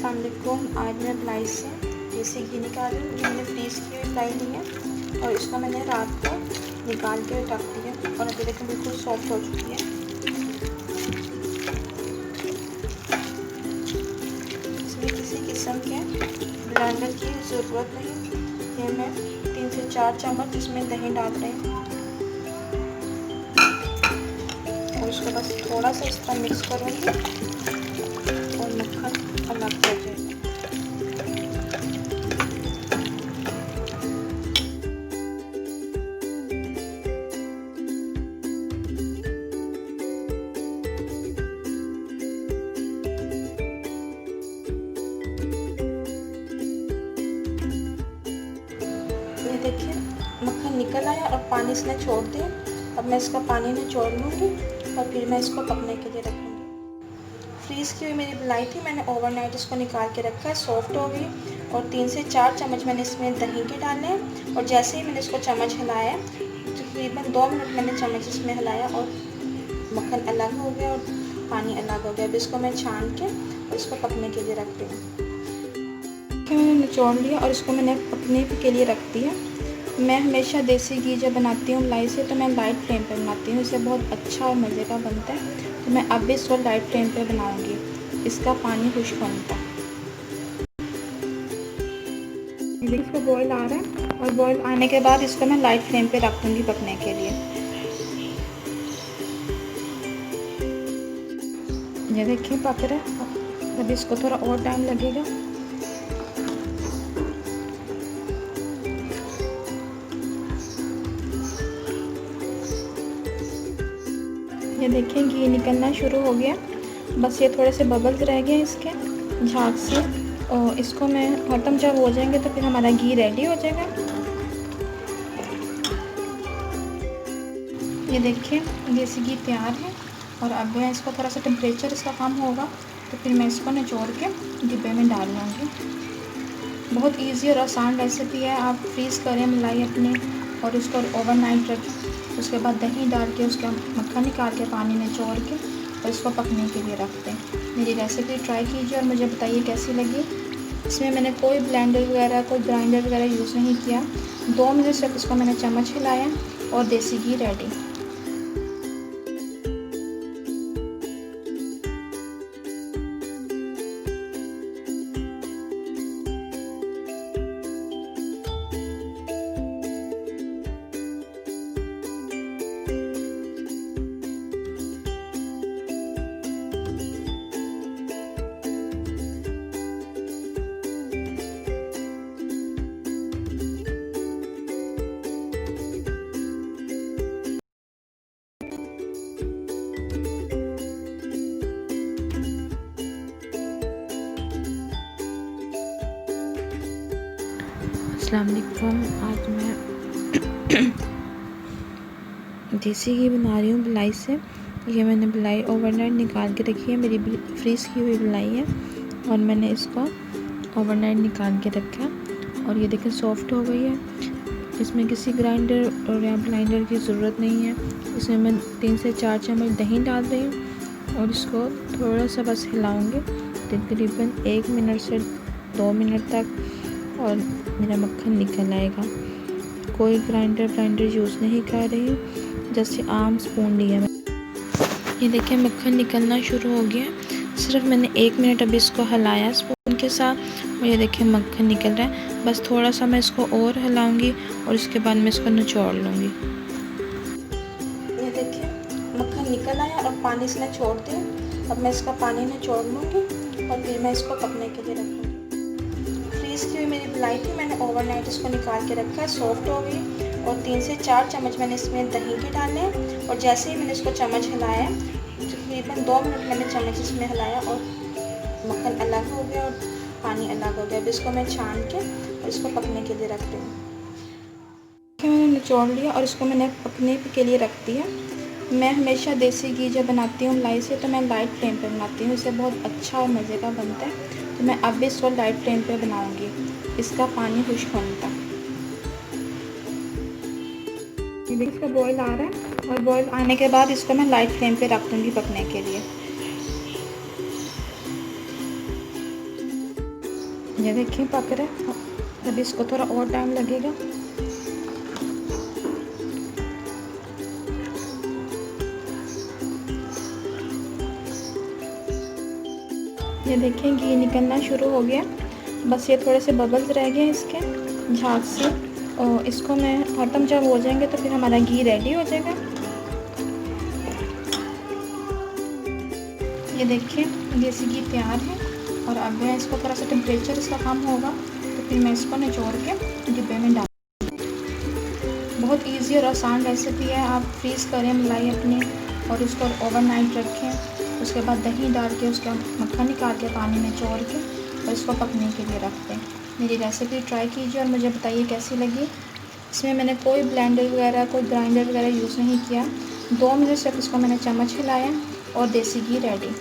अस्सलाम वालेकुम। आज मैं मलाई से देसी घी निकाल रही हूँ। ये मैंने फ्रीज़ की हुई मलाई ली है और इसको मैंने रात को निकाल के रख दिया और अभी देखिए बिल्कुल सॉफ्ट हो चुकी है। इसमें किसी किस्म के ब्लेंडर की ज़रूरत नहीं। ये मैं 3 से 4 चम्मच इसमें दही डाल रही हूँ और इसको बस थोड़ा सा इस तरह मिक्स करूँगी और मक्खन अलग हो जाएगा। ये देखिए मक्खन निकल आया और पानी इसने छोड़ दिया। अब मैं इसका पानी निचोड़ लूँगी और फिर मैं इसको पकने के लिए रखूँगी। फ्रीज़ की हुई मेरी मलाई थी, मैंने ओवरनाइट इसको निकाल के रखा है, सॉफ्ट हो गई। और 3 से 4 चम्मच मैंने इसमें दही के डाले हैं और जैसे ही मैंने इसको चम्मच हिलाया, तकरीबन 2 मिनट मैंने चम्मच इसमें हिलाया और मक्खन अलग हो गया और पानी अलग हो गया। अब इसको मैं छान के और इसको पकने के लिए रखती हूँ। मैंने निचोड़ लिया और इसको मैंने पकने के लिए रख दिया। मैं हमेशा देसी घी जब बनाती हूँ मलाई से तो मैं लाइट फ्लेम पे बनाती हूँ, इससे बहुत अच्छा और मज़े का बनता है। तो मैं अब भी इसको लाइट फ्लेम पे बनाऊँगी, इसका पानी खुश्क होने तक। इसको बॉयल आ रहा है और बॉयल आने के बाद इसको मैं लाइट फ्लेम पे रख दूँगी पकने के लिए। ये देखिए पक रहा है, अभी इसको थोड़ा और टाइम लगेगा। ये देखिए घी निकलना शुरू हो गया, बस ये थोड़े से बबल्स रह गए इसके झाग से। और इसको मैं खत्म जब हो जाएंगे तो फिर हमारा घी रेडी हो जाएगा। ये देखिए देसी घी तैयार है और अब मैं इसको थोड़ा सा टेम्परेचर इसका कम होगा तो फिर मैं इसको निचोड़ के डिब्बे में डाल लूँगी। बहुत इजी और आसान रेसिपी है। आप फ्रीज़ करें मलाई अपने और उसको ओवरनाइट रखें, उसके बाद दही डाल के उसका मक्खन निकाल के पानी निचोड़ के और इसको पकने के लिए रख दें। मेरी रेसिपी ट्राई कीजिए और मुझे बताइए कैसी लगी। इसमें मैंने कोई ब्लेंडर वगैरह कोई ग्राइंडर वगैरह यूज़ नहीं किया। 2 मिनट सिर्फ इसको मैंने चम्मच हिलाया और देसी घी रेडी। अस्सलाम वालेकुम। आज मैं देसी घी बना रही हूँ मलाई से। ये मैंने मलाई ओवरनाइट निकाल के रखी है, मेरी फ्रीज़ की हुई मलाई है और मैंने इसको ओवरनाइट निकाल के रखा और ये देखें सॉफ्ट हो गई है। इसमें किसी ग्राइंडर और या ब्लेंडर की ज़रूरत नहीं है। इसमें मैं 3 से 4 चम्मच दही डाल रही हूँ और इसको थोड़ा सा बस हिलाऊँगी तकरीबन 1 मिनट से 2 मिनट तक और मेरा मक्खन निकल आएगा। कोई ग्राइंडर यूज़ नहीं कर रही हूँ, जैसे आम स्पून लिया मैं। ये देखिए मक्खन निकलना शुरू हो गया। सिर्फ मैंने 1 मिनट अभी इसको हिलाया स्पून के साथ और ये देखिए मक्खन निकल रहा है। बस थोड़ा सा मैं इसको और हिलाऊंगी और इसके बाद मैं इसको निचोड़ लूँगी। ये देखिए मक्खन निकल आया और पानी इसने छोड़ दिया। अब मैं इसका पानी निचोड़ लूँगी और फिर मैं इसको पकने के लिए रखूँगी। फ्रीज़ की हुई मेरी मलाई थी, मैंने ओवरनाइट इसको निकाल के रखा है, सॉफ्ट हो गई। और 3 से 4 चम्मच मैंने इसमें दही के डाले हैं और जैसे ही मैंने इसको चम्मच हिलाया, तकरीबन 2 मिनट मैंने चम्मच इसमें हिलाया और मक्खन अलग हो गया और पानी अलग हो गया। अब इसको मैं छान के और इसको पकने के लिए रख रही हूँ। मैंने निचोड़ लिया और इसको मैंने पकने के लिए रख दिया। मैं हमेशा देसी घी जब बनाती हूँ मलाई से तो मैं लाइट फ्लेम पे बनाती हूँ, इससे बहुत अच्छा और मज़े का बनता है। तो मैं अब भी इसको लाइट फ्लेम पे बनाऊँगी, इसका पानी खुश्क होने तक। इसका बॉयल आ रहा है और बॉयल आने के बाद इसको मैं लाइट फ्लेम पे रख दूँगी पकने के लिए। ये देखिए पक रहा है, अभी इसको थोड़ा और टाइम लगेगा। ये देखें घी निकलना शुरू हो गया, बस ये थोड़े से बबल्स रह गए इसके झाग से, और इसको मैं ख़त्म जब हो जाएंगे तो फिर हमारा घी रेडी हो जाएगा। ये देखिए देसी घी तैयार है, और अब मैं इसको थोड़ा सा टेम्परेचर इसका कम होगा तो फिर मैं इसको निचोड़ के डिब्बे में डाल। बहुत इजी और आसान रेसिपी है। आप फ्रीज़ करें मलाई अपनी और उसको ओवरनाइट रखें, उसके बाद दही डाल के उसका मक्खन निकाल के पानी में निचोड़ के और इसको पकने के लिए रख दें। मेरी रेसिपी ट्राई कीजिए और मुझे बताइए कैसी लगी। इसमें मैंने कोई ब्लेंडर वगैरह कोई ग्राइंडर वगैरह यूज़ नहीं किया। 2 मिनट सिर्फ इसको मैंने चम्मच हिलाया और देसी घी रेडी।